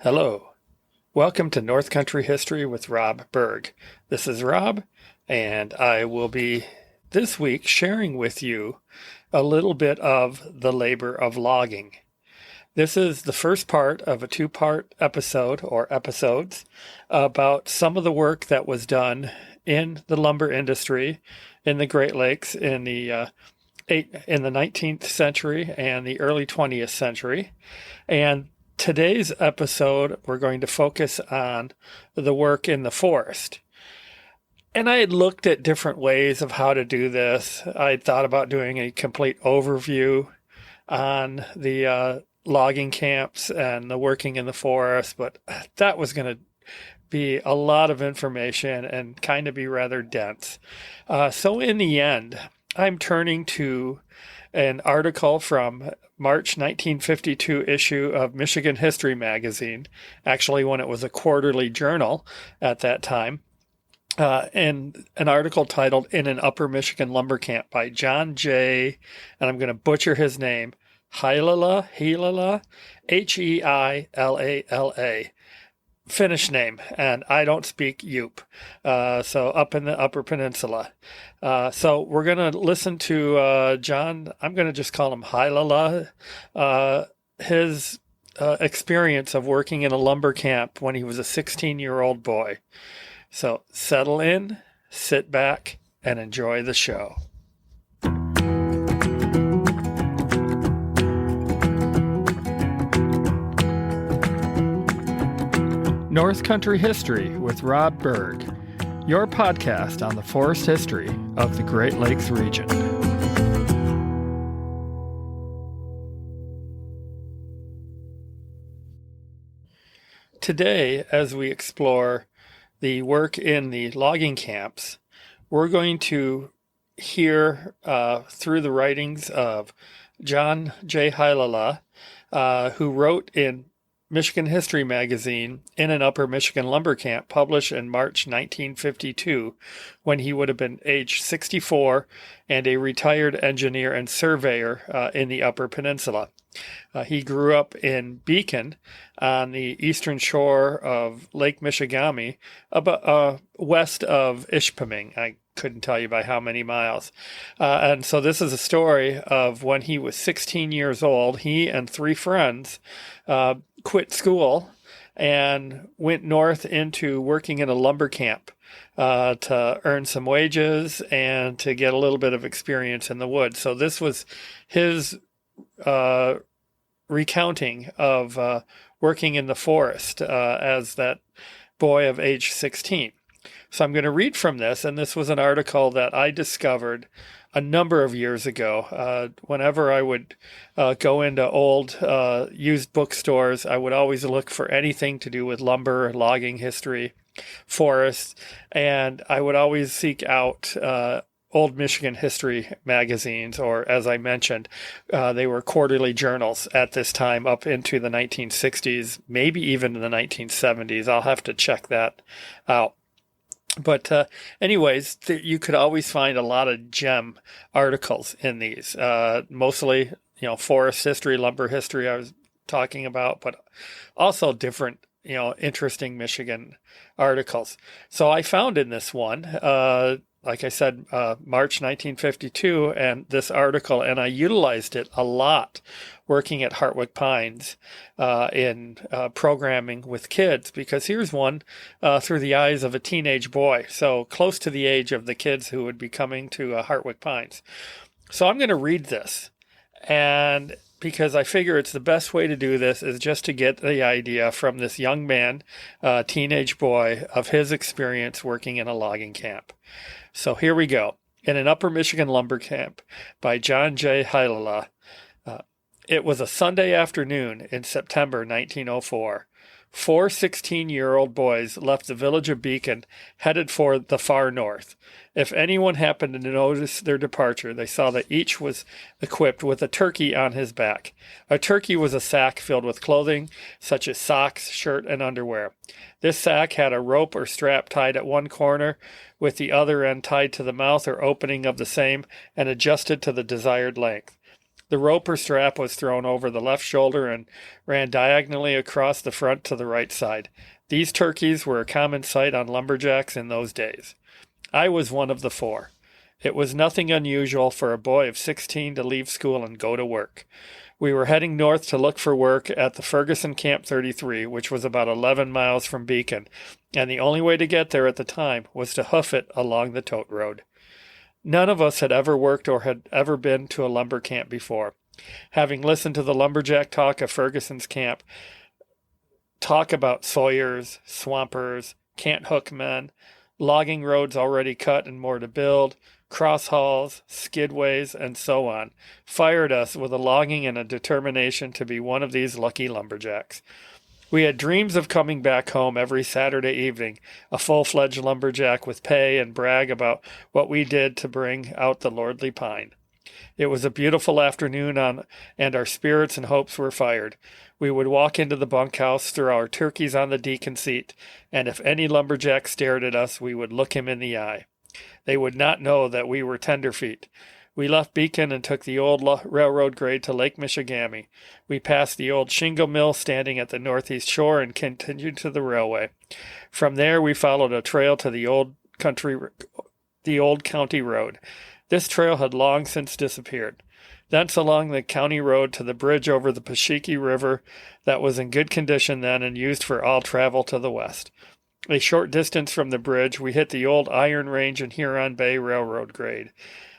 Hello. Welcome to North Country History with Rob Berg. This is Rob, and I will be this week sharing with you a little bit of the labor of logging. This is the first part of a two-part episode or episodes about some of the work that was done in the lumber industry in the Great Lakes in the 19th century and the early 20th century. And today's episode, we're going to focus on the work in the forest. And I had looked at different ways of how to do this. I had thought about doing a complete overview on the logging camps and the working in the forest, but that was going to be a lot of information and kind of be rather dense. So in the end, I'm turning to an article from March 1952 issue of Michigan History Magazine, actually when it was a quarterly journal at that time, and an article titled In an Upper Michigan Lumber Camp by John J., and I'm going to butcher his name, Heilala, Heilala. Finnish name, and I don't speak Yup, so up in the Upper Peninsula. So we're going to listen to John, I'm going to just call him Heilala, his experience of working in a lumber camp when he was a 16-year-old boy. So settle in, sit back, and enjoy the show. North Country History with Rob Berg, your podcast on the forest history of the Great Lakes region. Today, as we explore the work in the logging camps, we're going to hear through the writings of John J. Heilala, who wrote in Michigan History Magazine In an Upper Michigan Lumber Camp, published in March 1952, when he would have been age 64 and a retired engineer and surveyor in the Upper Peninsula. He grew up in Beacon on the eastern shore of Lake Michigamme, about west of Ishpeming. I couldn't tell you by how many miles. And so this is a story of when he was 16 years old, he and three friends quit school and went north into working in a lumber camp to earn some wages and to get a little bit of experience in the woods. So this was his recounting of working in the forest as that boy of age 16. So I'm going to read from this, and this was an article that I discovered a number of years ago. Whenever I would go into old used bookstores, I would always look for anything to do with lumber, logging history, forests, and I would always seek out old Michigan history magazines, or as I mentioned, they were quarterly journals at this time up into the 1960s, maybe even in the 1970s. I'll have to check that out. But anyways, you could always find a lot of gem articles in these, mostly, forest history, lumber history I was talking about, but also different, interesting Michigan articles. So I found in this one, like I said, March 1952, and this article, and I utilized it a lot working at Hartwick Pines in programming with kids, because here's one through the eyes of a teenage boy, so close to the age of the kids who would be coming to Hartwick Pines. So I'm going to read this, and because I figure it's the best way to do this is just to get the idea from this young man, teenage boy, of his experience working in a logging camp. So here we go. In an Upper Michigan Lumber Camp by John J. Heilala. It was a Sunday afternoon in September 1904. Four 16-year-old boys left the village of Beacon, headed for the far north. If anyone happened to notice their departure, they saw that each was equipped with a turkey on his back. A turkey was a sack filled with clothing, such as socks, shirt, and underwear. This sack had a rope or strap tied at one corner, with the other end tied to the mouth or opening of the same, and adjusted to the desired length. The rope or strap was thrown over the left shoulder and ran diagonally across the front to the right side. These turkeys were a common sight on lumberjacks in those days. I was one of the 4. It was nothing unusual for a boy of 16 to leave school and go to work. We were heading north to look for work at the Ferguson Camp 33, which was about 11 miles from Beacon, and the only way to get there at the time was to hoof it along the tote road. None of us had ever worked or had ever been to a lumber camp before. Having listened to the lumberjack talk of Ferguson's camp, talk about sawyers, swampers, cant hook men, logging roads already cut and more to build, cross hauls, skidways, and so on, fired us with a longing and a determination to be one of these lucky lumberjacks. We had dreams of coming back home every Saturday evening, a full-fledged lumberjack with pay, and brag about what we did to bring out the lordly pine. It was a beautiful afternoon and our spirits and hopes were fired. We would walk into the bunkhouse, throw our turkeys on the deacon seat, and if any lumberjack stared at us, we would look him in the eye. They would not know that we were tenderfeet. We left Beacon and took the old railroad grade to Lake Michigamme. We passed the old shingle mill standing at the northeast shore and continued to the railway. From there we followed a trail to the old county road. This trail had long since disappeared. Thence along the county road to the bridge over the Pashiki River that was in good condition then and used for all travel to the west. A short distance from the bridge, we hit the old Iron Range and Huron Bay Railroad grade.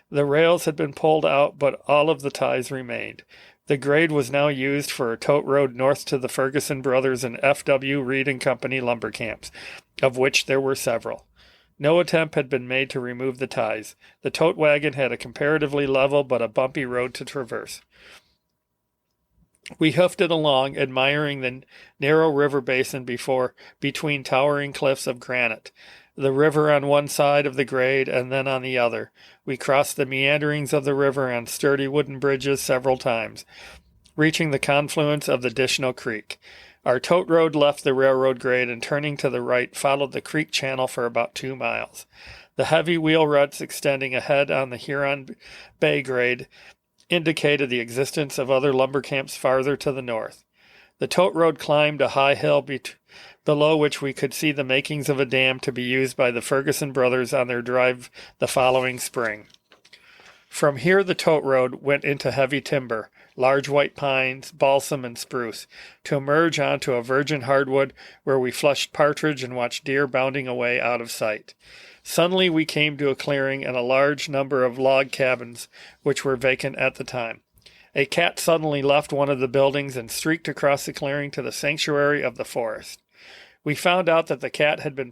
The rails had been pulled out, but all of the ties remained. The grade was now used for a tote road north to the Ferguson Brothers and F.W. Reed and Company lumber camps, of which there were several. No attempt had been made to remove the ties. The tote wagon had a comparatively level but a bumpy road to traverse. We hoofed it along, admiring the narrow river basin between towering cliffs of granite, the river on one side of the grade and then on the other. We crossed the meanderings of the river on sturdy wooden bridges several times, reaching the confluence of the Dishno Creek. Our tote road left the railroad grade and turning to the right followed the creek channel for about 2 miles. The heavy wheel ruts extending ahead on the Huron Bay grade indicated the existence of other lumber camps farther to the north. The tote road climbed a high hill below which we could see the makings of a dam to be used by the Ferguson brothers on their drive the following spring. From here the tote road went into heavy timber, large white pines, balsam, and spruce, to emerge onto a virgin hardwood where we flushed partridge and watched deer bounding away out of sight. Suddenly we came to a clearing and a large number of log cabins which were vacant at the time. A cat suddenly left one of the buildings and streaked across the clearing to the sanctuary of the forest. We found out that the cat had been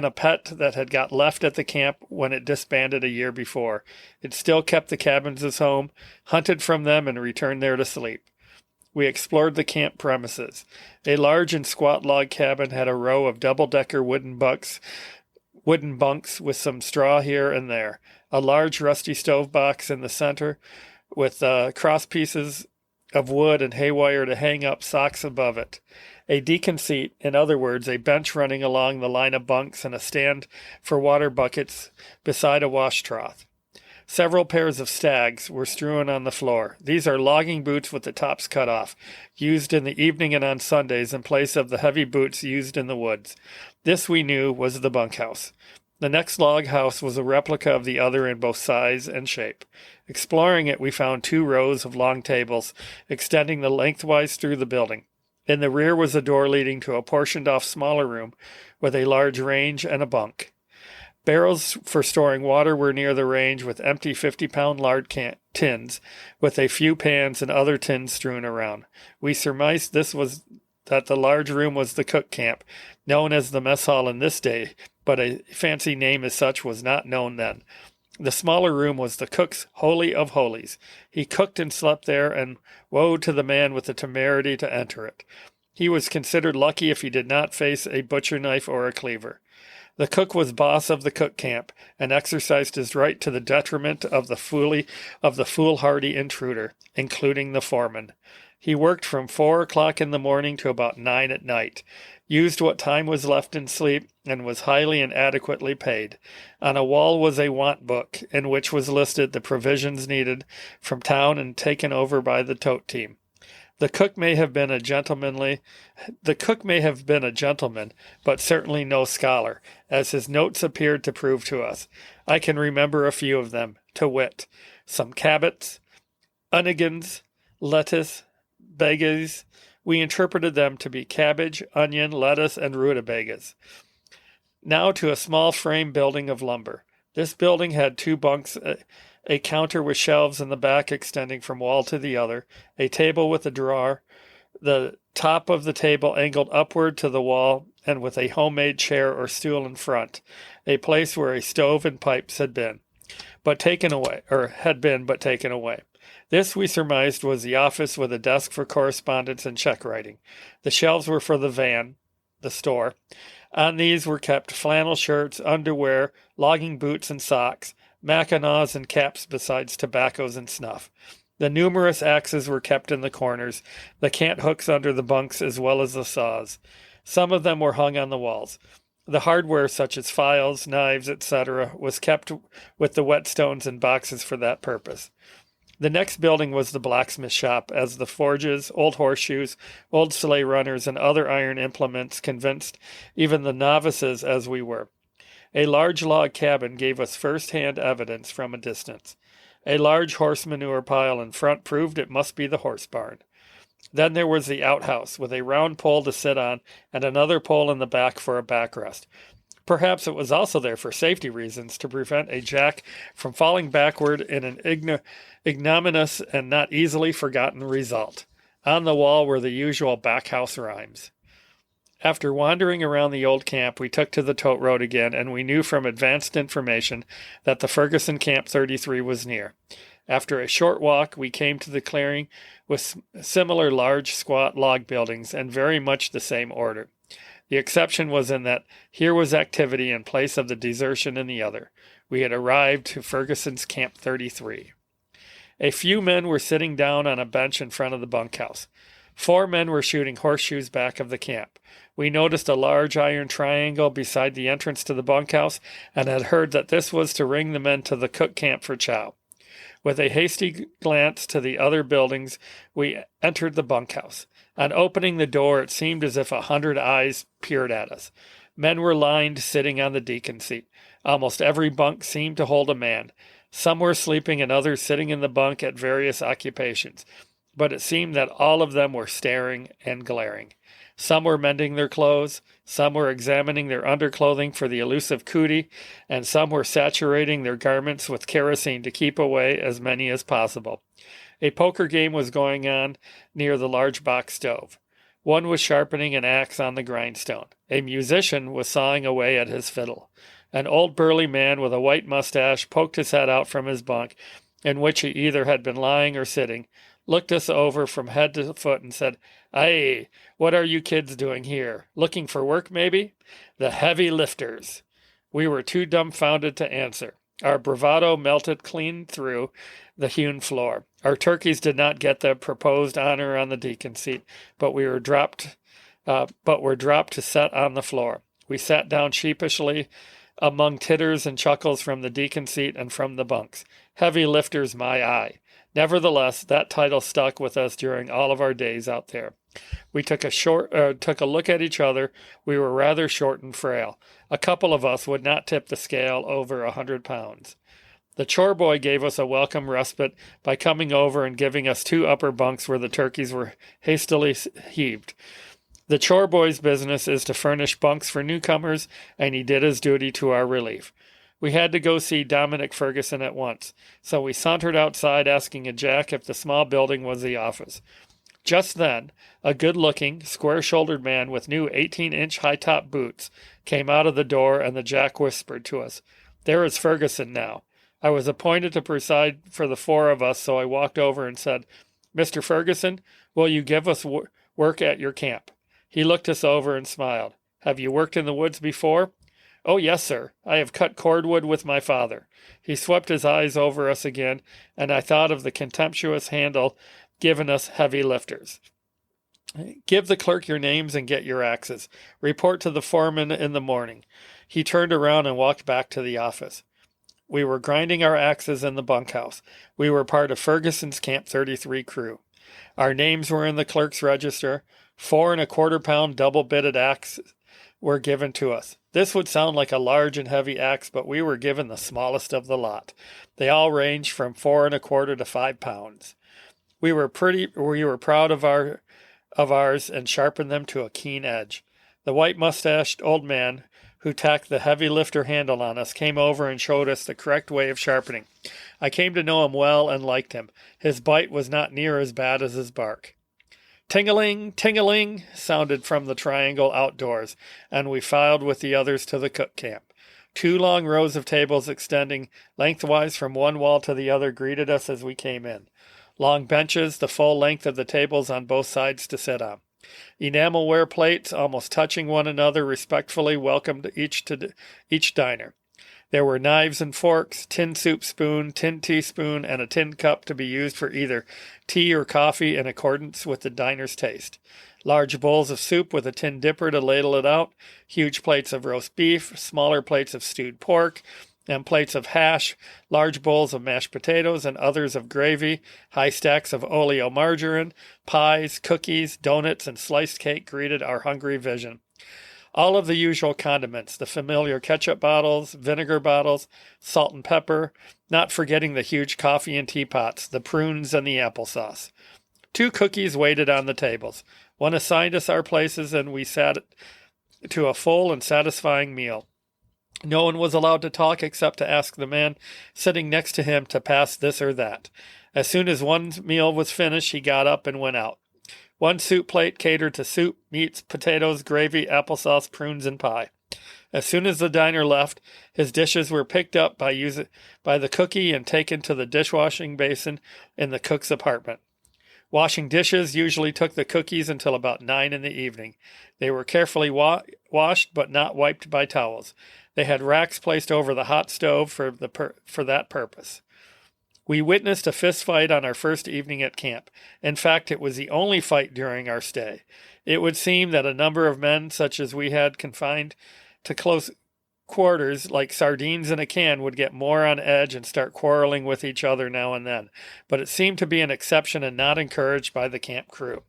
a pet that had got left at the camp when it disbanded a year before. It still kept the cabins as home, hunted from them, and returned there to sleep. We explored the camp premises. A large and squat log cabin had a row of double-decker wooden bunks with some straw here and there, a large rusty stove box in the center with cross pieces of wood and haywire to hang up socks above it, a deacon seat, in other words, a bench running along the line of bunks, and a stand for water buckets beside a wash trough. Several pairs of stags were strewn on the floor. These are logging boots with the tops cut off, used in the evening and on Sundays in place of the heavy boots used in the woods. This, we knew, was the bunkhouse. The next log house was a replica of the other in both size and shape. Exploring it, we found 2 rows of long tables extending the lengthwise through the building. In the rear was a door leading to a portioned-off smaller room with a large range and a bunk. Barrels for storing water were near the range with empty 50-pound lard tins, with a few pans and other tins strewn around. We surmised that the large room was the cook camp, known as the mess hall in this day, but a fancy name as such was not known then. The smaller room was the cook's holy of holies. He cooked and slept there, and woe to the man with the temerity to enter it. He was considered lucky if he did not face a butcher knife or a cleaver. The cook was boss of the cook camp, and exercised his right to the detriment of the foolhardy intruder, including the foreman. He worked from 4 o'clock in the morning to about 9 at night, used what time was left in sleep, and was highly and adequately paid. On a wall was a want book, in which was listed the provisions needed from town and taken over by the tote team. The cook may have been a gentleman, but certainly no scholar, as his notes appeared to prove to us. I can remember a few of them, to wit, some cabots, onigans, lettuce, bagas. We interpreted them to be cabbage, onion, lettuce, and rutabagas. Now to a small frame building of lumber. This building had 2 bunks, a counter with shelves in the back extending from wall to the other, a table with a drawer, the top of the table angled upward to the wall, and with a homemade chair or stool in front, a place where a stove and pipes had been taken away. This, we surmised, was the office with a desk for correspondence and check writing. The shelves were for the store. On these were kept flannel shirts, underwear, logging boots and socks, mackinaws and caps besides tobaccos and snuff. The numerous axes were kept in the corners, the cant hooks under the bunks as well as the saws. Some of them were hung on the walls. The hardware, such as files, knives, etc., was kept with the whetstones in boxes for that purpose. The next building was the blacksmith shop, as the forges, old horseshoes, old sleigh runners, and other iron implements convinced even the novices as we were. A large log cabin gave us first-hand evidence from a distance. A large horse manure pile in front proved it must be the horse barn. Then there was the outhouse, with a round pole to sit on and another pole in the back for a backrest. Perhaps it was also there for safety reasons, to prevent a jack from falling backward in an ignominious and not easily forgotten result. On the wall were the usual backhouse rhymes. After wandering around the old camp, we took to the tote road again, and we knew from advanced information that the Ferguson Camp 33 was near. After a short walk, we came to the clearing with similar large, squat log buildings, and very much the same order. The exception was in that here was activity in place of the desertion in the other. We had arrived to Ferguson's Camp 33. A few men were sitting down on a bench in front of the bunkhouse. 4 men were shooting horseshoes back of the camp. We noticed a large iron triangle beside the entrance to the bunkhouse, and had heard that this was to ring the men to the cook camp for chow. With a hasty glance to the other buildings, we entered the bunkhouse. On opening the door, it seemed as if 100 eyes peered at us. Men were lined, sitting on the deacon seat. Almost every bunk seemed to hold a man. Some were sleeping and others sitting in the bunk at various occupations. But it seemed that all of them were staring and glaring. Some were mending their clothes, some were examining their underclothing for the elusive cootie, and some were saturating their garments with kerosene to keep away as many as possible. A poker game was going on near the large box stove. One was sharpening an axe on the grindstone. A musician was sawing away at his fiddle. An old burly man with a white mustache poked his head out from his bunk, in which he either had been lying or sitting, looked us over from head to foot and said, "Aye, what are you kids doing here? Looking for work, maybe? The heavy lifters." We were too dumbfounded to answer. Our bravado melted clean through the hewn floor. Our turkeys did not get the proposed honor on the deacon seat, but were dropped to set on the floor. We sat down sheepishly among titters and chuckles from the deacon seat and from the bunks. Heavy lifters, my eye. Nevertheless, that title stuck with us during all of our days out there. We took a look at each other. We were rather short and frail. A couple of us would not tip the scale over 100 pounds. The chore boy gave us a welcome respite by coming over and giving us 2 upper bunks where the turkeys were hastily heaved. The chore boy's business is to furnish bunks for newcomers, and he did his duty to our relief. We had to go see Dominic Ferguson at once, so we sauntered outside asking a jack if the small building was the office. Just then, a good-looking, square-shouldered man with new 18-inch high-top boots came out of the door, and the jack whispered to us, "There is Ferguson now." I was appointed to preside for the 4 of us, so I walked over and said, "Mr. Ferguson, will you give us work at your camp?" He looked us over and smiled. "Have you worked in the woods before?" "Oh, yes, sir. I have cut cordwood with my father." He swept his eyes over us again, and I thought of the contemptuous handle given us heavy lifters. Give the clerk your names and get your axes. Report to the foreman in the morning. He turned around and walked back to the office. We were grinding our axes in the bunkhouse. We were part of Ferguson's Camp 33 crew. Our names were in the clerk's register. 4 1/4-pound double-bitted axes were given to us. This would sound like a large and heavy axe, but we were given the smallest of the lot. They all ranged from 4 1/4 to 5 pounds. We were proud of ours and sharpened them to a keen edge. The white-mustached old man who tacked the heavy lifter handle on us came over and showed us the correct way of sharpening. I came to know him well and liked him. His bite was not near as bad as his bark. Ting-a-ling, ting-a-ling sounded from the triangle outdoors, and we filed with the others to the cook camp. 2 long rows of tables extending lengthwise from one wall to the other greeted us as we came in. Long benches, the full length of the tables on both sides to sit on. Enamelware plates, almost touching one another, respectfully welcomed each diner. There were knives and forks, tin soup spoon, tin teaspoon, and a tin cup to be used for either tea or coffee in accordance with the diner's taste. Large bowls of soup with a tin dipper to ladle it out, huge plates of roast beef, smaller plates of stewed pork, and plates of hash, large bowls of mashed potatoes and others of gravy, high stacks of oleomargarine, pies, cookies, donuts, and sliced cake greeted our hungry vision. All of the usual condiments, the familiar ketchup bottles, vinegar bottles, salt and pepper, not forgetting the huge coffee and teapots, the prunes, and the applesauce. 2 cookies waited on the tables. One assigned us our places, and we sat to a full and satisfying meal. No one was allowed to talk except to ask the man sitting next to him to pass this or that. As soon as one meal was finished, he got up and went out. 1 soup plate catered to soup, meats, potatoes, gravy, applesauce, prunes, and pie. As soon as the diner left, his dishes were picked up by the cookie and taken to the dishwashing basin in the cook's apartment. Washing dishes usually took the cookies until about 9 in the evening. They were carefully washed but not wiped by towels. They had racks placed over the hot stove for that purpose. We witnessed a fist fight on our first evening at camp. In fact, it was the only fight during our stay. It would seem that a number of men, such as we had confined to close quarters like sardines in a can, would get more on edge and start quarreling with each other now and then, but it seemed to be an exception and not encouraged by the camp crew.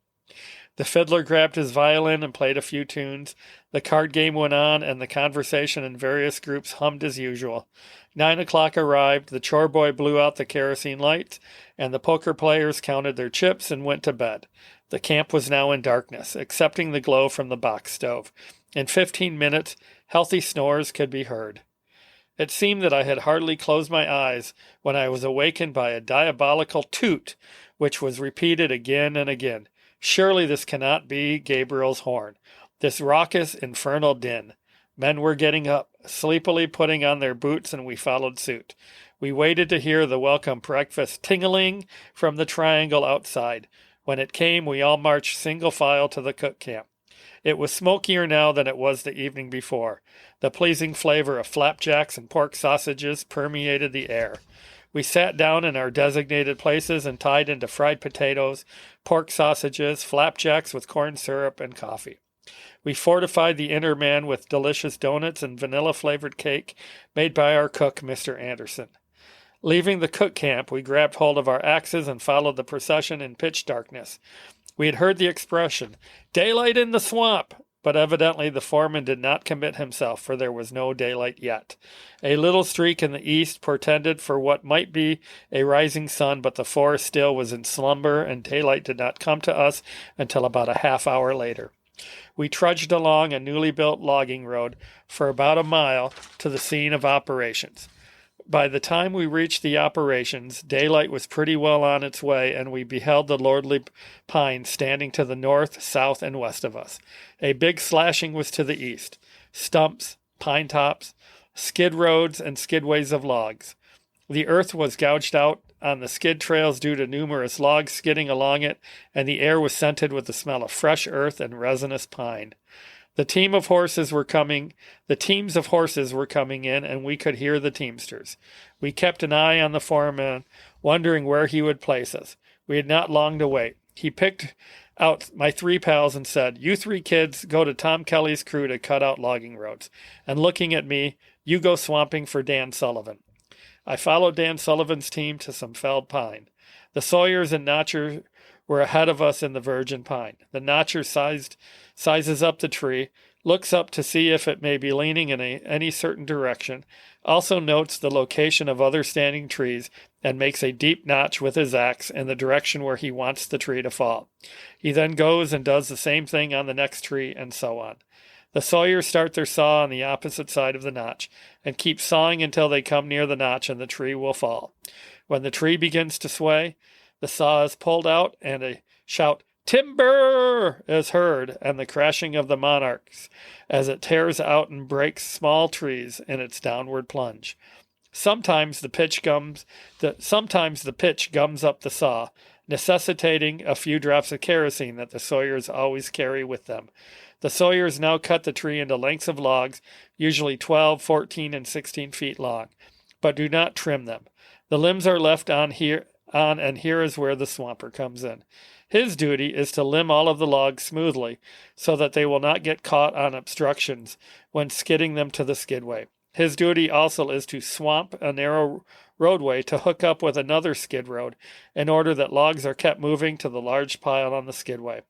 The fiddler grabbed his violin and played a few tunes. The card game went on, and the conversation in various groups hummed as usual. 9 o'clock arrived, the chore boy blew out the kerosene lights, and the poker players counted their chips and went to bed. The camp was now in darkness, excepting the glow from the box stove. In 15 minutes, healthy snores could be heard. It seemed that I had hardly closed my eyes when I was awakened by a diabolical toot, which was repeated again and again. Surely this cannot be Gabriel's horn, this raucous, infernal din. Men were getting up, sleepily putting on their boots, and we followed suit. We waited to hear the welcome breakfast ting-a-ling from the triangle outside. When it came, we all marched single file to the cook camp. It was smokier now than it was the evening before. The pleasing flavor of flapjacks and pork sausages permeated the air. We sat down in our designated places and tied into fried potatoes, pork sausages, flapjacks with corn syrup, and coffee. We fortified the inner man with delicious donuts and vanilla-flavored cake made by our cook, Mr. Anderson. Leaving the cook camp, we grabbed hold of our axes and followed the procession in pitch darkness. We had heard the expression, "Daylight in the swamp," but evidently the foreman did not commit himself, for there was no daylight yet. A little streak in the east portended for what might be a rising sun, but the forest still was in slumber, and daylight did not come to us until about a half hour later. We trudged along a newly built logging road for about a mile to the scene of operations. By the time we reached the operations, daylight was pretty well on its way, and we beheld the lordly pines standing to the north, south, and west of us. A big slashing was to the east. Stumps, pine tops, skid roads, and skidways of logs. The earth was gouged out on the skid trails due to numerous logs skidding along it, and the air was scented with the smell of fresh earth and resinous pine. The teams of horses were coming in, and we could hear the teamsters. We kept an eye on the foreman, wondering where he would place us. We had not long to wait. He picked out my 3 pals and said, "You 3 kids go to Tom Kelly's crew to cut out logging roads." And looking at me, "You go swamping for Dan Sullivan." I followed Dan Sullivan's team to some felled pine. The Sawyers and Notcher were ahead of us in the virgin pine. The Notcher sizes up the tree, looks up to see if it may be leaning in any certain direction, also notes the location of other standing trees, and makes a deep notch with his axe in the direction where he wants the tree to fall. He then goes and does the same thing on the next tree, and so on. The sawyers start their saw on the opposite side of the notch, and keep sawing until they come near the notch and the tree will fall. When the tree begins to sway, the saw is pulled out, and a shout, "Timber!" is heard, and the crashing of the monarchs as it tears out and breaks small trees in its downward plunge. Sometimes the pitch gums up the saw, necessitating a few drops of kerosene that the sawyers always carry with them. The sawyers now cut the tree into lengths of logs, usually 12, 14, and 16 feet long, but do not trim them. The limbs are left on, and here is where the swamper comes in. His duty is to limb all of the logs smoothly so that they will not get caught on obstructions when skidding them to the skidway. His duty also is to swamp a narrow roadway to hook up with another skid road in order that logs are kept moving to the large pile on the skidway.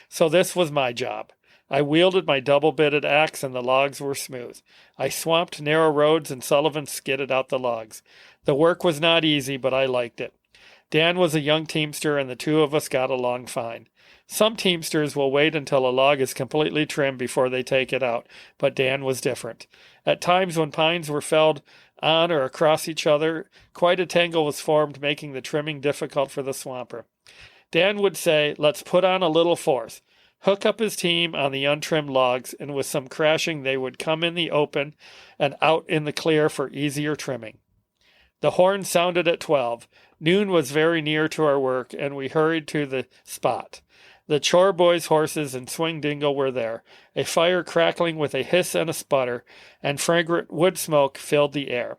So this was my job. I wielded my double-bitted axe and the logs were smooth. I swamped narrow roads and Sullivan skidded out the logs. The work was not easy, but I liked it. Dan was a young teamster and the two of us got along fine. Some teamsters will wait until a log is completely trimmed before they take it out, but Dan was different. At times when pines were felled on or across each other, quite a tangle was formed, making the trimming difficult for the swamper. Dan would say, "Let's put on a little force," hook up his team on the untrimmed logs, and with some crashing they would come in the open and out in the clear for easier trimming. The horn sounded at 12. Noon was very near to our work, and we hurried to the spot. The chore boys' horses and swing dingle were there, a fire crackling with a hiss and a sputter, and fragrant wood smoke filled the air.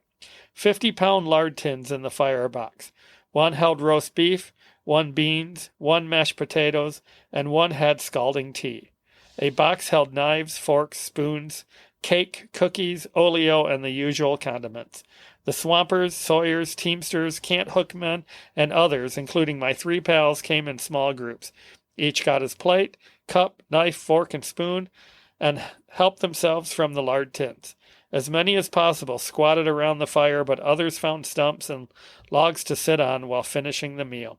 50-pound lard tins in the firebox. One held roast beef, one beans, one mashed potatoes, and one had scalding tea. A box held knives, forks, spoons, cake, cookies, oleo, and the usual condiments. The swampers, sawyers, teamsters, cant-hook men, and others, including my 3 pals, came in small groups. Each got his plate, cup, knife, fork, and spoon, and helped themselves from the lard tins. As many as possible squatted around the fire, but others found stumps and logs to sit on while finishing the meal.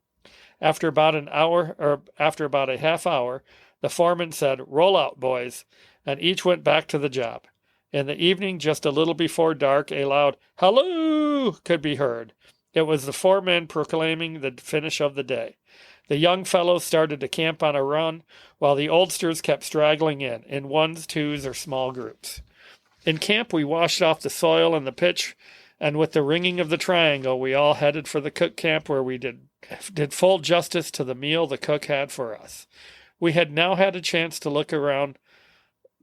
After about a half hour, the foreman said, "Roll out, boys," and each went back to the job. In the evening, just a little before dark, a loud "Halloo!" could be heard. It was the 4 men proclaiming the finish of the day. The young fellows started to camp on a run, while the oldsters kept straggling in ones, twos, or small groups. In camp, we washed off the soil and the pitch, and with the ringing of the triangle, we all headed for the cook camp where we did full justice to the meal the cook had for us. We had now had a chance to look around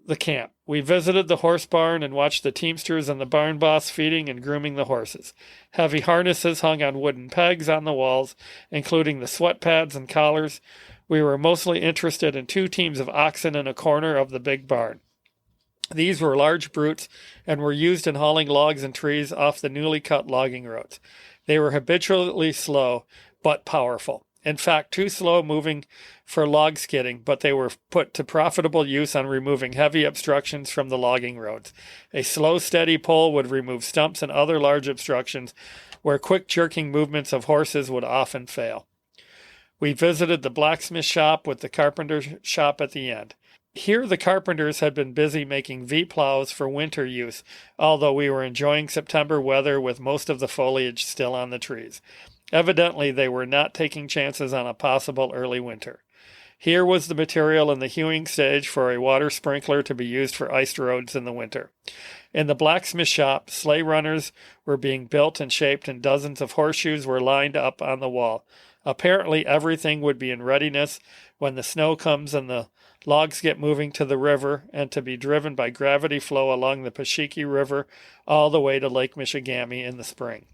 the camp. We visited the horse barn and watched the teamsters and the barn boss feeding and grooming the horses. Heavy harnesses hung on wooden pegs on the walls, including the sweat pads and collars. We were mostly interested in 2 teams of oxen in a corner of the big barn. These were large brutes and were used in hauling logs and trees off the newly cut logging roads. They were habitually slow, but powerful. In fact, too slow moving for log skidding, but they were put to profitable use on removing heavy obstructions from the logging roads. A slow, steady pull would remove stumps and other large obstructions where quick jerking movements of horses would often fail. We visited the blacksmith shop with the carpenter shop at the end. Here the carpenters had been busy making V-plows for winter use, although we were enjoying September weather with most of the foliage still on the trees. Evidently, they were not taking chances on a possible early winter. Here was the material in the hewing stage for a water sprinkler to be used for iced roads in the winter. In the blacksmith shop, sleigh runners were being built and shaped, and dozens of horseshoes were lined up on the wall. Apparently, everything would be in readiness when the snow comes and the logs get moving to the river and to be driven by gravity flow along the Pashiki River all the way to Lake Michigamme in the spring.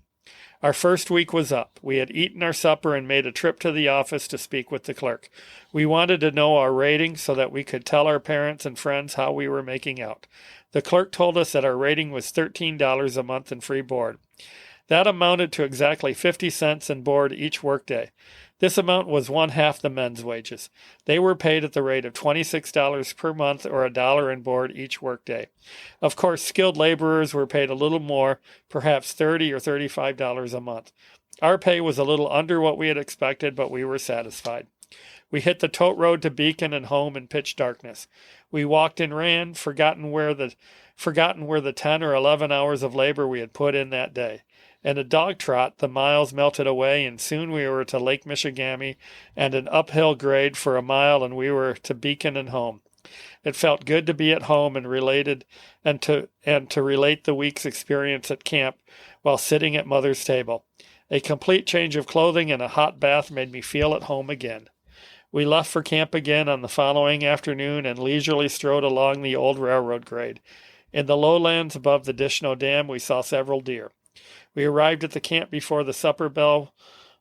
Our first week was up. We had eaten our supper and made a trip to the office to speak with the clerk. We wanted to know our rating so that we could tell our parents and friends how we were making out. The clerk told us that our rating was $13 a month in free board. That amounted to exactly 50 cents in board each workday. This amount was one half the men's wages. They were paid at the rate of $26 per month or $1 in board each workday. Of course, skilled laborers were paid a little more, perhaps $30 or $35 a month. Our pay was a little under what we had expected, but we were satisfied. We hit the tote road to Beacon and home in pitch darkness. We walked and ran, forgotten where the 10 or 11 hours of labor we had put in that day. In a dog trot, the miles melted away, and soon we were to Lake Michigamme and an uphill grade for a mile, and we were to Beacon and home. It felt good to be at home and to relate the week's experience at camp while sitting at Mother's table. A complete change of clothing and a hot bath made me feel at home again. We left for camp again on the following afternoon and leisurely strode along the old railroad grade. In the lowlands above the Dishno Dam, we saw several deer. We arrived at the camp before the supper bell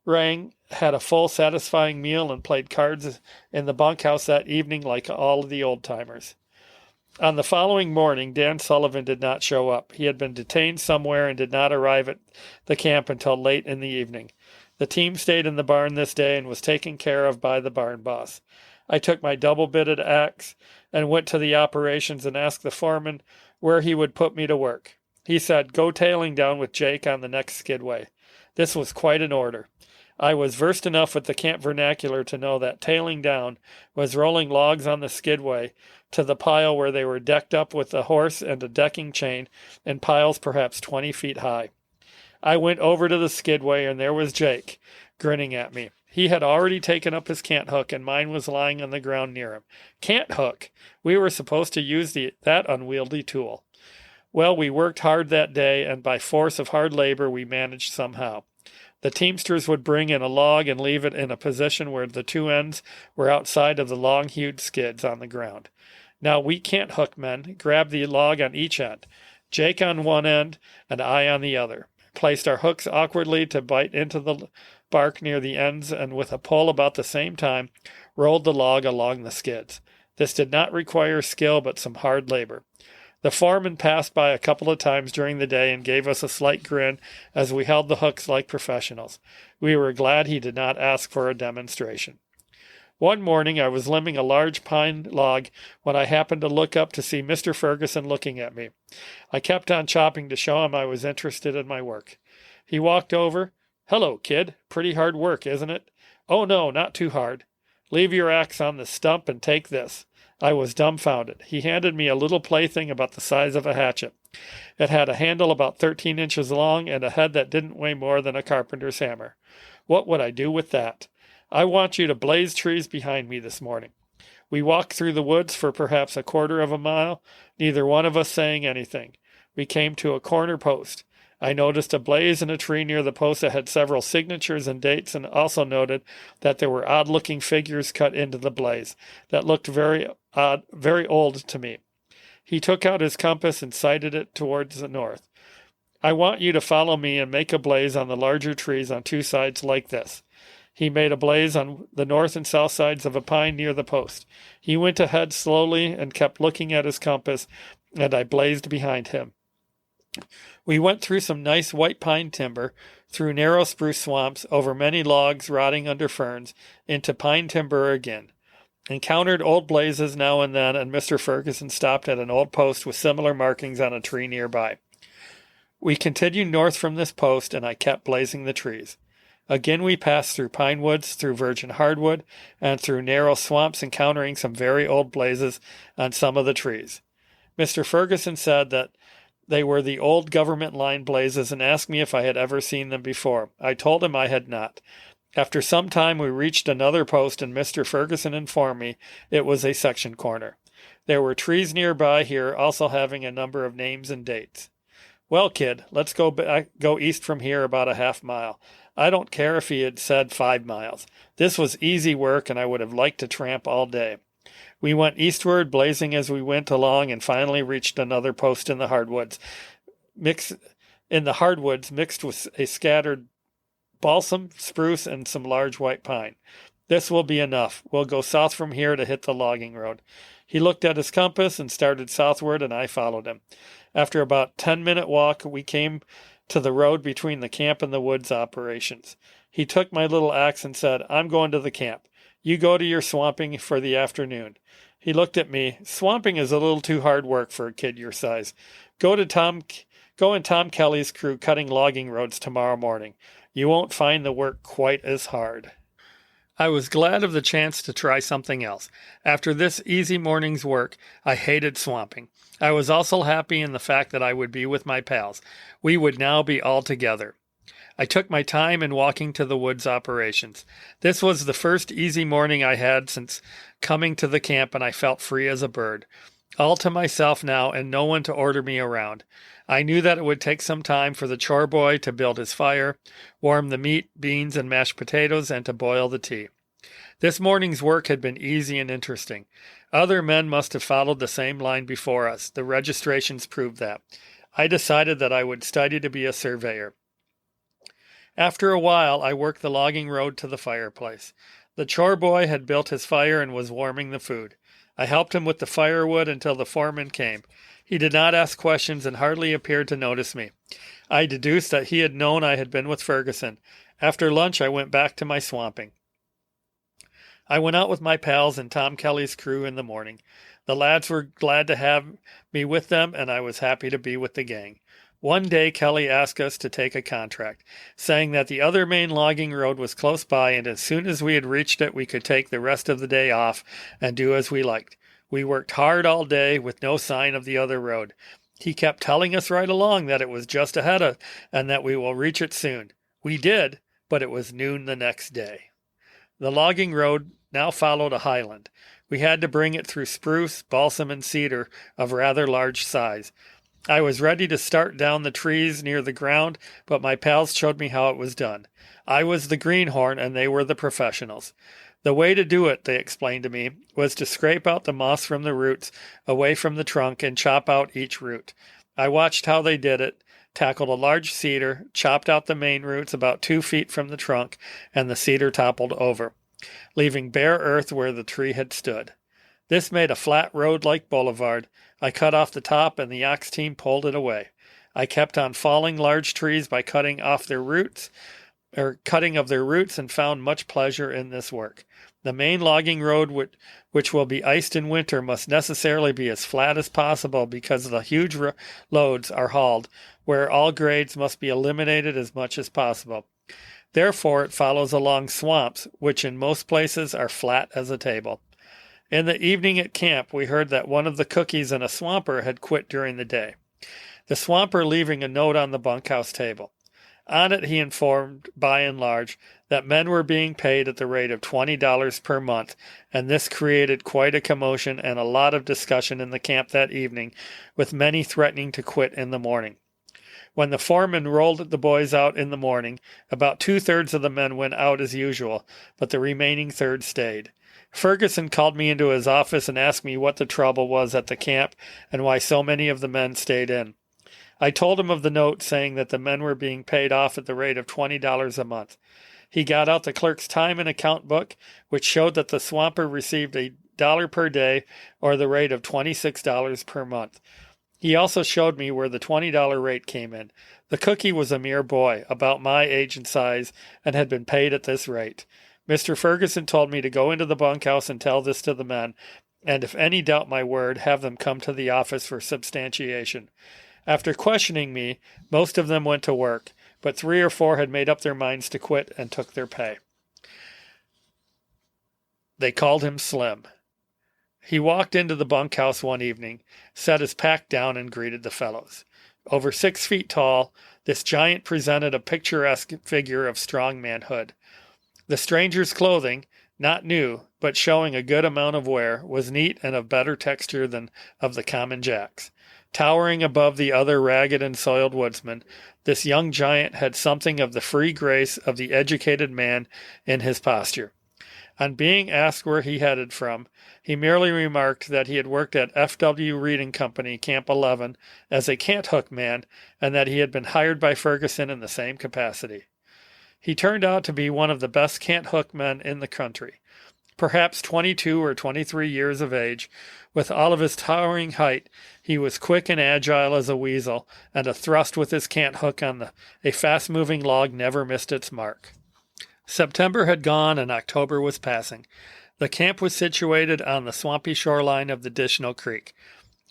rang, had a full, satisfying meal, and played cards in the bunkhouse that evening like all of the old-timers. On the following morning, Dan Sullivan did not show up. He had been detained somewhere and did not arrive at the camp until late in the evening. The team stayed in the barn this day and was taken care of by the barn boss. I took my double-bitted axe and went to the operations and asked the foreman where he would put me to work. He said, "Go tailing down with Jake on the next skidway." This was quite an order. I was versed enough with the camp vernacular to know that tailing down was rolling logs on the skidway to the pile where they were decked up with a horse and a decking chain in piles perhaps 20 feet high. I went over to the skidway, and there was Jake, grinning at me. He had already taken up his cant hook, and mine was lying on the ground near him. Cant hook! We were supposed to use that unwieldy tool. Well, we worked hard that day, and by force of hard labor we managed somehow. The teamsters would bring in a log and leave it in a position where the two ends were outside of the long-hewed skids on the ground. Now we cant hook men grabbed the log on each end, Jake on one end and I on the other, placed our hooks awkwardly to bite into the bark near the ends, and with a pull about the same time, rolled the log along the skids. This did not require skill but some hard labor. The foreman passed by a couple of times during the day and gave us a slight grin as we held the hooks like professionals. We were glad he did not ask for a demonstration. One morning I was limbing a large pine log when I happened to look up to see Mr. Ferguson looking at me. I kept on chopping to show him I was interested in my work. He walked over. "Hello, kid. Pretty hard work, isn't it?" "Oh, no, not too hard. Leave your axe on the stump and take this." I was dumbfounded. He handed me a little plaything about the size of a hatchet. It had a handle about 13 inches long and a head that didn't weigh more than a carpenter's hammer. What would I do with that? "I want you to blaze trees behind me this morning." We walked through the woods for perhaps a quarter of a mile, neither one of us saying anything. We came to a corner post. I noticed a blaze in a tree near the post that had several signatures and dates, and also noted that there were odd-looking figures cut into the blaze that looked very odd, very old to me. He took out his compass and sighted it towards the north. "I want you to follow me and make a blaze on the larger trees on two sides like this." He made a blaze on the north and south sides of a pine near the post. He went ahead slowly and kept looking at his compass, and I blazed behind him. We went through some nice white pine timber, through narrow spruce swamps, over many logs rotting under ferns, into pine timber again. Encountered old blazes now and then, and Mr. Ferguson stopped at an old post with similar markings on a tree nearby. We continued north from this post, and I kept blazing the trees. Again we passed through pine woods, through virgin hardwood, and through narrow swamps, encountering some very old blazes on some of the trees. Mr. Ferguson said that they were the old government line blazes and asked me if I had ever seen them before. I told him I had not. After some time we reached another post, and Mr. Ferguson informed me it was a section corner. There were trees nearby here, also having a number of names and dates. "Well, kid, let's go east from here about a half mile." I don't care if he had said 5 miles. This was easy work, and I would have liked to tramp all day. We went eastward, blazing as we went along, and finally reached another post in the hardwoods, in the hardwoods mixed with a scattered balsam, spruce, and some large white pine. This will be enough. We'll go south from here to hit the logging road. He looked at his compass and started southward, and I followed him. After about a 10-minute walk, we came to the road between the camp and the woods operations. He took my little axe and said, "I'm going to the camp. You go to your swamping for the afternoon." He looked at me. "Swamping is a little too hard work for a kid your size. Go in Tom Kelly's crew cutting logging roads tomorrow morning. You won't find the work quite as hard." I was glad of the chance to try something else. After this easy morning's work, I hated swamping. I was also happy in the fact that I would be with my pals. We would now be all together. I took my time in walking to the woods operations. This was the first easy morning I had since coming to the camp, and I felt free as a bird. All to myself now, and no one to order me around. I knew that it would take some time for the chore boy to build his fire, warm the meat, beans, and mashed potatoes, and to boil the tea. This morning's work had been easy and interesting. Other men must have followed the same line before us. The registrations proved that. I decided that I would study to be a surveyor. After a while, I worked the logging road to the fireplace. The chore boy had built his fire and was warming the food. I helped him with the firewood until the foreman came. He did not ask questions and hardly appeared to notice me. I deduced that he had known I had been with Ferguson. After lunch, I went back to my swamping. I went out with my pals and Tom Kelly's crew in the morning. The lads were glad to have me with them, and I was happy to be with the gang. One day, Kelly asked us to take a contract, saying that the other main logging road was close by, and as soon as we had reached it, we could take the rest of the day off and do as we liked. We worked hard all day with no sign of the other road. He kept telling us right along that it was just ahead of and that we will reach it soon. We did, but it was noon the next day. The logging road now followed a highland. We had to bring it through spruce, balsam, and cedar of rather large size. I was ready to start down the trees near the ground, but my pals showed me how it was done. I was the greenhorn, and they were the professionals. The way to do it, they explained to me, was to scrape out the moss from the roots away from the trunk and chop out each root. I watched how they did it, tackled a large cedar, chopped out the main roots about 2 feet from the trunk, and the cedar toppled over, leaving bare earth where the tree had stood. This made a flat road-like boulevard. I cut off the top, and the ox team pulled it away. I kept on falling large trees by cutting of their roots, and found much pleasure in this work. The main logging road, which will be iced in winter, must necessarily be as flat as possible because the huge loads are hauled, where all grades must be eliminated as much as possible. Therefore, it follows along swamps, which in most places are flat as a table. In the evening at camp, we heard that one of the cookies and a swamper had quit during the day, the swamper leaving a note on the bunkhouse table. On it, he informed, by and large, that men were being paid at the rate of $20 per month, and this created quite a commotion and a lot of discussion in the camp that evening, with many threatening to quit in the morning. When the foreman rolled the boys out in the morning, about 2/3 of the men went out as usual, but the remaining third stayed. Ferguson called me into his office and asked me what the trouble was at the camp and why so many of the men stayed in. I told him of the note saying that the men were being paid off at the rate of $20 a month. He got out the clerk's time and account book, which showed that the swamper received $1 per day, or the rate of $26 per month. He also showed me where the $20 rate came in. The cookie was a mere boy, about my age and size, and had been paid at this rate. Mr. Ferguson told me to go into the bunkhouse and tell this to the men, and if any doubt my word, have them come to the office for substantiation. After questioning me, most of them went to work, but 3 or 4 had made up their minds to quit and took their pay. They called him Slim. He walked into the bunkhouse one evening, set his pack down, and greeted the fellows. Over 6 feet tall, this giant presented a picturesque figure of strong manhood. The stranger's clothing, not new, but showing a good amount of wear, was neat and of better texture than of the common jacks. Towering above the other ragged and soiled woodsmen, this young giant had something of the free grace of the educated man in his posture. On being asked where he headed from, he merely remarked that he had worked at F.W. Reading Company, Camp 11, as a cant-hook man, and that he had been hired by Ferguson in the same capacity. He turned out to be one of the best cant-hook men in the country. Perhaps 22 or 23 years of age, with all of his towering height, he was quick and agile as a weasel, and a thrust with his cant-hook on a fast-moving log never missed its mark. September had gone and October was passing. The camp was situated on the swampy shoreline of the Dishno Creek.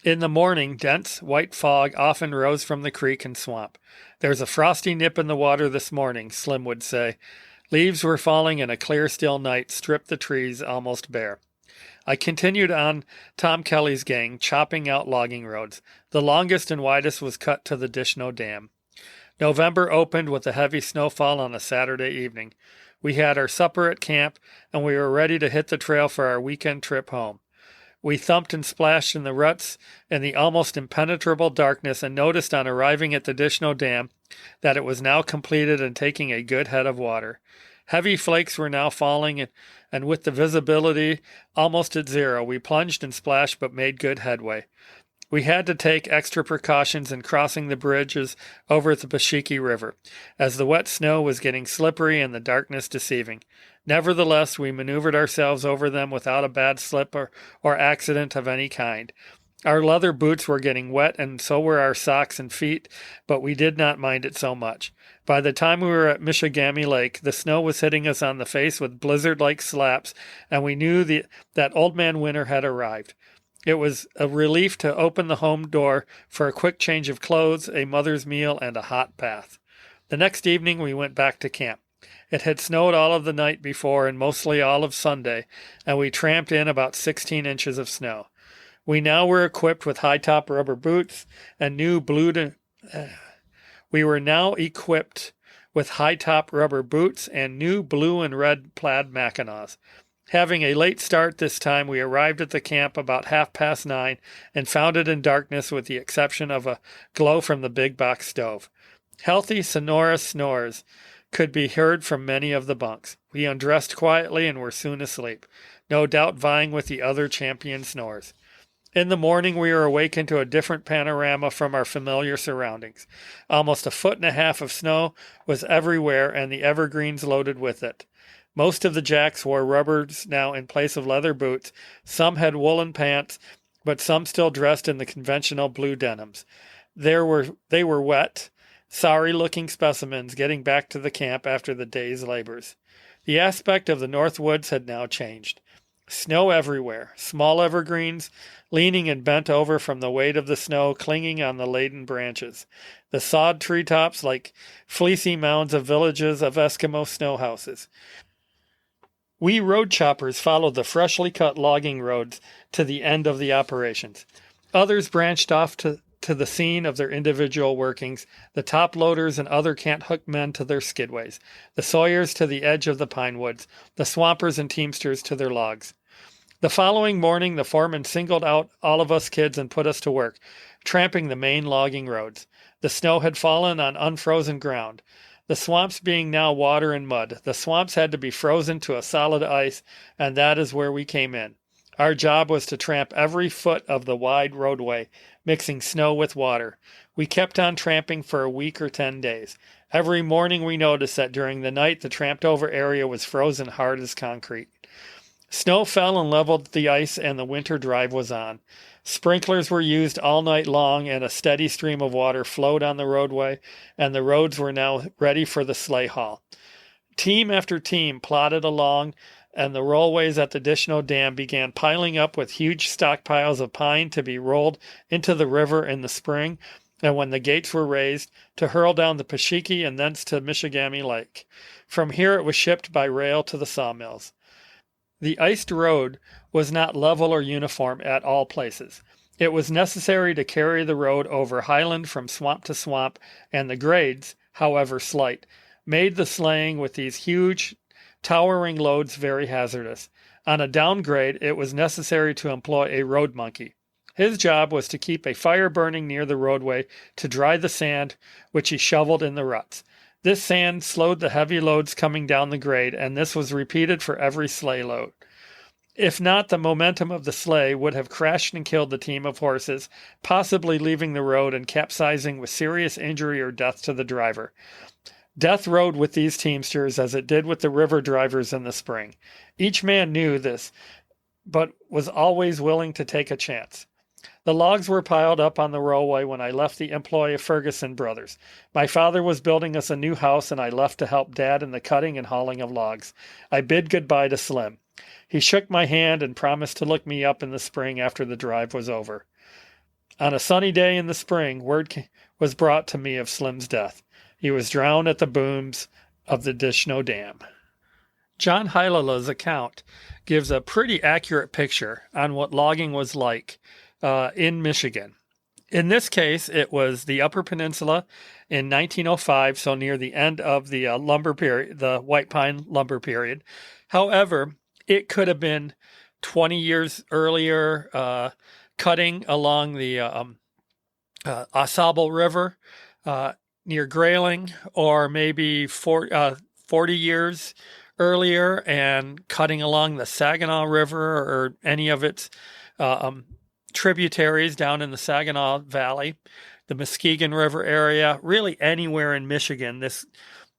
In the morning, dense, white fog often rose from the creek and swamp. "There's a frosty nip in the water this morning," Slim would say. Leaves were falling and a clear, still night stripped the trees almost bare. I continued on Tom Kelly's gang, chopping out logging roads. The longest and widest was cut to the Dishno Dam. November opened with a heavy snowfall on a Saturday evening. We had our supper at camp, and we were ready to hit the trail for our weekend trip home. We thumped and splashed in the ruts in the almost impenetrable darkness and noticed on arriving at the Dishno Dam that it was now completed and taking a good head of water. Heavy flakes were now falling, and with the visibility almost at zero, we plunged and splashed but made good headway. We had to take extra precautions in crossing the bridges over the Pashiki River, as the wet snow was getting slippery and the darkness deceiving. Nevertheless, we maneuvered ourselves over them without a bad slip or accident of any kind. Our leather boots were getting wet, and so were our socks and feet, but we did not mind it so much. By the time we were at Mishigami Lake, the snow was hitting us on the face with blizzard-like slaps, and we knew that Old Man Winter had arrived. It was a relief to open the home door for a quick change of clothes, a mother's meal, and a hot bath. The next evening we went back to camp. It had snowed all of the night before and mostly all of Sunday, and we tramped in about 16 inches of snow. We now were equipped with high-top rubber boots and new blue and red plaid mackinaws. Having a late start this time, we arrived at the camp about 9:30 and found it in darkness with the exception of a glow from the big box stove. Healthy, sonorous snores could be heard from many of the bunks. We undressed quietly and were soon asleep, no doubt vying with the other champion snores. In the morning, we were awakened to a different panorama from our familiar surroundings. Almost 1.5 feet of snow was everywhere, and the evergreens loaded with it. Most of the jacks wore rubbers now in place of leather boots. Some had woolen pants, but some still dressed in the conventional blue denims. They were wet, sorry-looking specimens getting back to the camp after the day's labors. The aspect of the North Woods had now changed. Snow everywhere, small evergreens, leaning and bent over from the weight of the snow, clinging on the laden branches. The sawed treetops like fleecy mounds of villages of Eskimo snow houses. We road choppers followed the freshly cut logging roads to the end of the operations. Others branched off to the scene of their individual workings, the top loaders and other cant-hook men to their skidways, the sawyers to the edge of the pine woods, the swampers and teamsters to their logs. The following morning, the foreman singled out all of us kids and put us to work, tramping the main logging roads. The snow had fallen on unfrozen ground. The swamps being now water and mud, the swamps had to be frozen to a solid ice, and that is where we came in. Our job was to tramp every foot of the wide roadway, mixing snow with water. We kept on tramping for a week or 10 days. Every morning we noticed that during the night the tramped-over area was frozen hard as concrete. Snow fell and leveled the ice, and the winter drive was on. Sprinklers were used all night long, and a steady stream of water flowed on the roadway, and the roads were now ready for the sleigh haul. Team after team plodded along, and the rollways at the Dishno Dam began piling up with huge stockpiles of pine to be rolled into the river in the spring, and when the gates were raised, to hurl down the Pashiki and thence to Mishigami Lake. From here it was shipped by rail to the sawmills. The iced road was not level or uniform at all places. It was necessary to carry the road over highland from swamp to swamp, and the grades, however slight, made the sleighing with these huge, towering loads very hazardous. On a downgrade, it was necessary to employ a road monkey. His job was to keep a fire burning near the roadway to dry the sand, which he shoveled in the ruts. This sand slowed the heavy loads coming down the grade, and this was repeated for every sleigh load. If not, the momentum of the sleigh would have crashed and killed the team of horses, possibly leaving the road and capsizing with serious injury or death to the driver. Death rode with these teamsters as it did with the river drivers in the spring. Each man knew this, but was always willing to take a chance. The logs were piled up on the rollway when I left the employ of Ferguson Brothers. My father was building us a new house, and I left to help Dad in the cutting and hauling of logs. I bid goodbye to Slim. He shook my hand and promised to look me up in the spring after the drive was over. On a sunny day in the spring, word was brought to me of Slim's death. He was drowned at the booms of the Dishno Dam. John Heilala's account gives a pretty accurate picture on what logging was like in Michigan. In this case, it was the Upper Peninsula in 1905, so near the end of the lumber period, the white pine lumber period. However, it could have been 20 years earlier, cutting along the Au River near Grayling, or maybe 40 years earlier and cutting along the Saginaw River or any of its tributaries down in the Saginaw Valley, the Muskegon River area, really anywhere in Michigan. This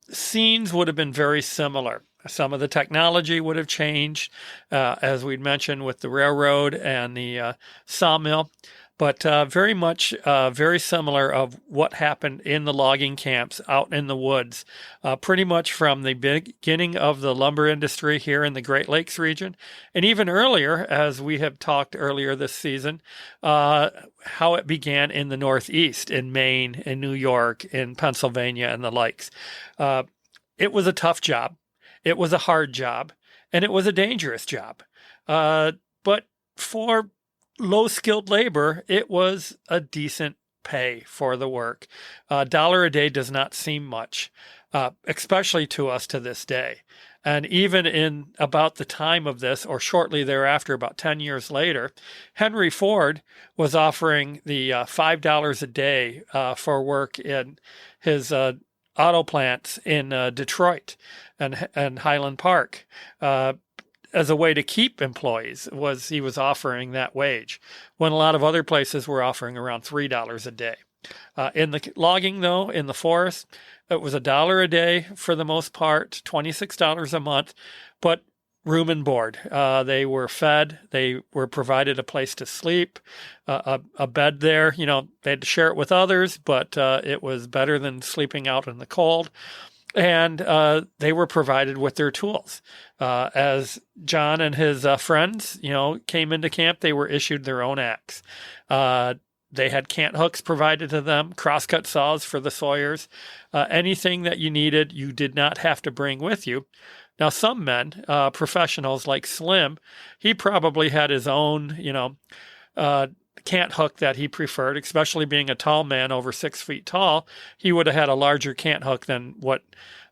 scenes would have been very similar. Some of the technology would have changed, as we'd mentioned, with the railroad and the sawmill, but very much very similar of what happened in the logging camps out in the woods, pretty much from the beginning of the lumber industry here in the Great Lakes region, and even earlier, as we have talked earlier this season, how it began in the Northeast, in Maine, in New York, in Pennsylvania, and the likes. It was a tough job. It was a hard job, and it was a dangerous job. But for low-skilled labor, it was a decent pay for the work. $1 a day does not seem much, especially to us to this day. And even in about the time of this, or shortly thereafter, about 10 years later, Henry Ford was offering the $5 a day for work in his auto plants in Detroit and Highland Park. As a way to keep employees, he was offering that wage, when a lot of other places were offering around $3 a day. In the logging, though, in the forest, it was $1 a day for the most part, $26 a month, but room and board. They were fed. They were provided a place to sleep, a bed there. You know, they had to share it with others, but it was better than sleeping out in the cold. And they were provided with their tools. As John and his friends, came into camp, they were issued their own axe. They had cant hooks provided to them, crosscut saws for the sawyers, anything that you needed, you did not have to bring with you. Now, some men, professionals like Slim, he probably had his own, cant hook that he preferred, especially being a tall man over 6 feet tall. He would have had a larger cant hook than what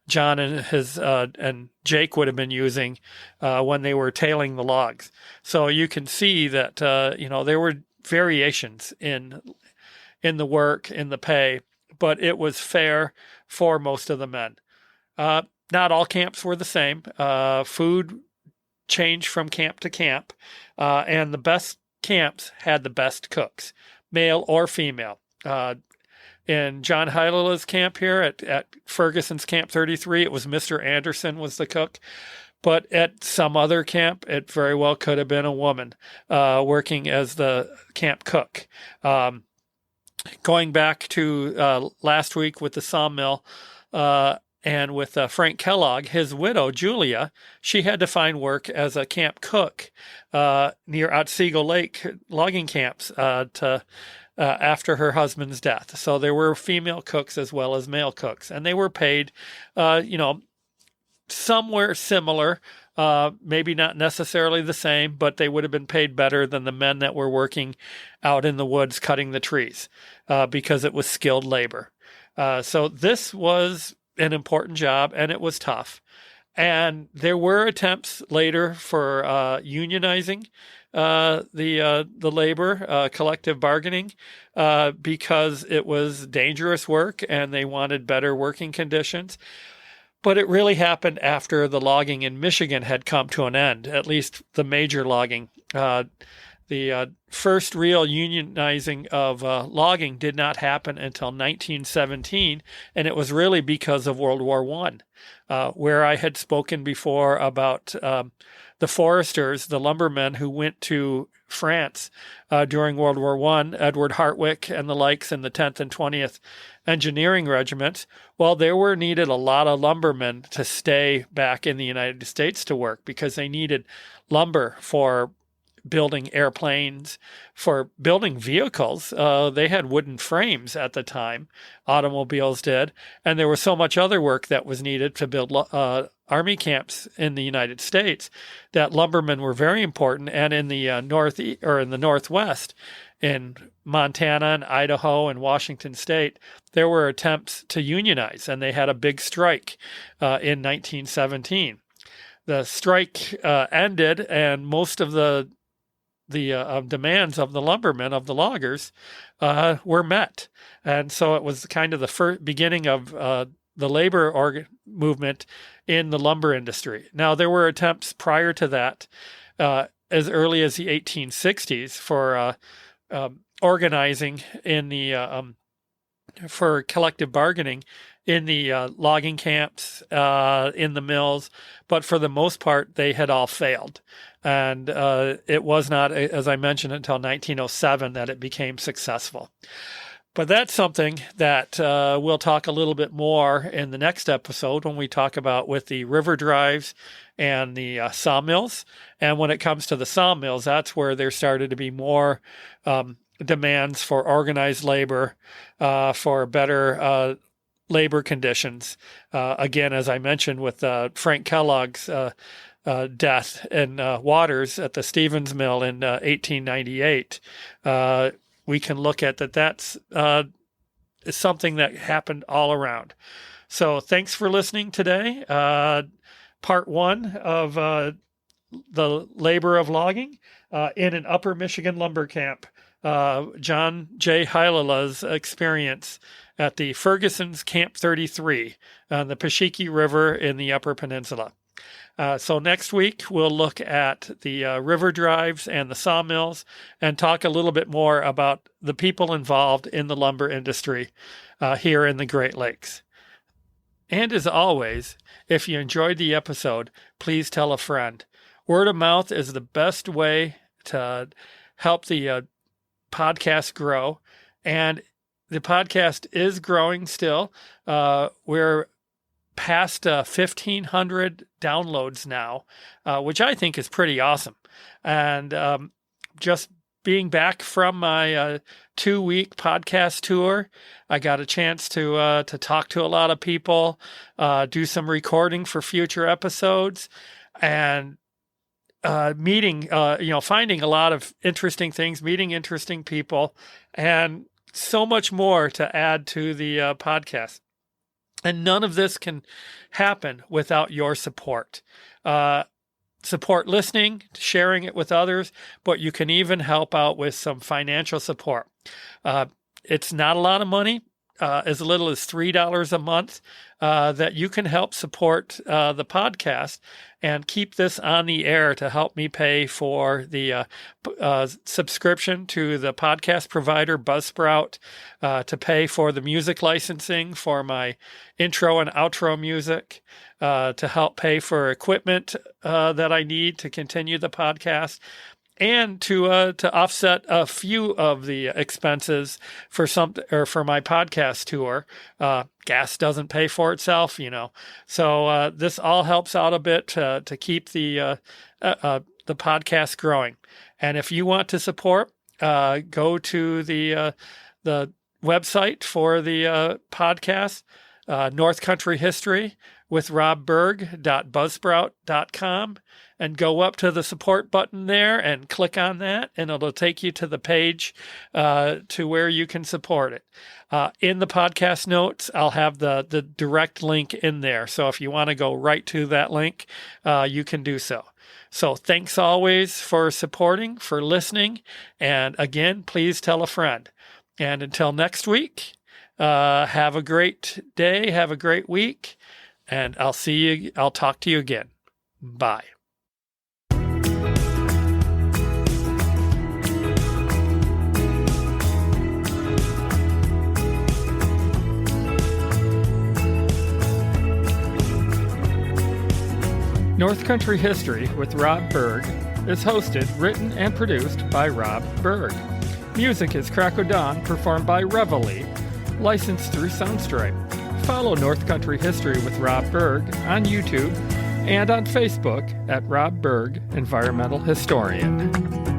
John and Jake would have been using when they were tailing the logs. So you can see that there were variations in the work, in the pay, but it was fair for most of the men. Not all camps were the same. Food changed from camp to camp, and the best camps had the best cooks, male or female. In John Heilala's camp here at Ferguson's Camp 33, it was Mr. Anderson was the cook. But at some other camp, it very well could have been a woman working as the camp cook. Going back to last week with the sawmill and with Frank Kellogg, his widow, Julia, she had to find work as a camp cook near Otsego Lake logging camps after her husband's death. So there were female cooks as well as male cooks, and they were paid, somewhere similar, maybe not necessarily the same, but they would have been paid better than the men that were working out in the woods cutting the trees because it was skilled labor. So this was an important job, and it was tough. And there were attempts later for unionizing the labor, collective bargaining, because it was dangerous work and they wanted better working conditions. But it really happened after the logging in Michigan had come to an end, at least the major logging. The first real unionizing of logging did not happen until 1917, and it was really because of World War I, where I had spoken before about the foresters, the lumbermen who went to France during World War I, Edward Hartwick and the likes in the 10th and 20th Engineering Regiments. Well, there were needed a lot of lumbermen to stay back in the United States to work because they needed lumber for building airplanes, for building vehicles. They had wooden frames at the time, automobiles did, and there was so much other work that was needed to build army camps in the United States that lumbermen were very important. And in the Northwest, in Montana and Idaho and Washington State, there were attempts to unionize, and they had a big strike in 1917. The strike ended, and most of the demands of the lumbermen, of the loggers, were met. And so it was kind of the beginning of the labor movement in the lumber industry. Now, there were attempts prior to that, as early as the 1860s, for organizing in the for collective bargaining in the logging camps, in the mills, but for the most part, they had all failed. And it was not, as I mentioned, until 1907 that it became successful. But that's something that we'll talk a little bit more in the next episode when we talk about with the river drives and the sawmills. And when it comes to the sawmills, that's where there started to be more demands for organized labor, for better labor conditions. Again, as I mentioned with Frank Kellogg's death in Waters at the Stevens Mill in 1898, we can look at that's something that happened all around. So thanks for listening today. Part one of the labor of logging in an Upper Michigan lumber camp. John J. Heilala's experience at the Ferguson's Camp 33 on the Pashiki River in the Upper Peninsula. So next week, we'll look at the river drives and the sawmills and talk a little bit more about the people involved in the lumber industry here in the Great Lakes. And as always, if you enjoyed the episode, please tell a friend. Word of mouth is the best way to help the podcast grow. And the podcast is growing still. We're past 1,500 downloads now, which I think is pretty awesome. And just being back from my 2-week podcast tour, I got a chance to talk to a lot of people, do some recording for future episodes, and meeting, finding a lot of interesting things, meeting interesting people, and so much more to add to the podcast. And none of this can happen without your support. Support listening, sharing it with others, but you can even help out with some financial support. It's not a lot of money, as little as $3 a month, that you can help support the podcast and keep this on the air to help me pay for the subscription to the podcast provider Buzzsprout, to pay for the music licensing for my intro and outro music, to help pay for equipment that I need to continue the podcast, and to offset a few of the expenses for my podcast tour. Gas doesn't pay for itself, So this all helps out a bit to keep the podcast growing. And if you want to support, go to the website for the podcast, North Country History, with robberg.buzzsprout.com and go up to the support button there and click on that, and it'll take you to the page to where you can support it. In the podcast notes, I'll have the direct link in there. So if you want to go right to that link, you can do so. So thanks always for supporting, for listening. And again, please tell a friend. And until next week, have a great day. Have a great week. And I'll talk to you again. Bye. North Country History with Rob Berg is hosted, written, and produced by Rob Berg. Music is Crack o' Dawn, performed by Reveille, licensed through Soundstripe. Follow North Country History with Rob Berg on YouTube and on Facebook at Rob Berg, Environmental Historian.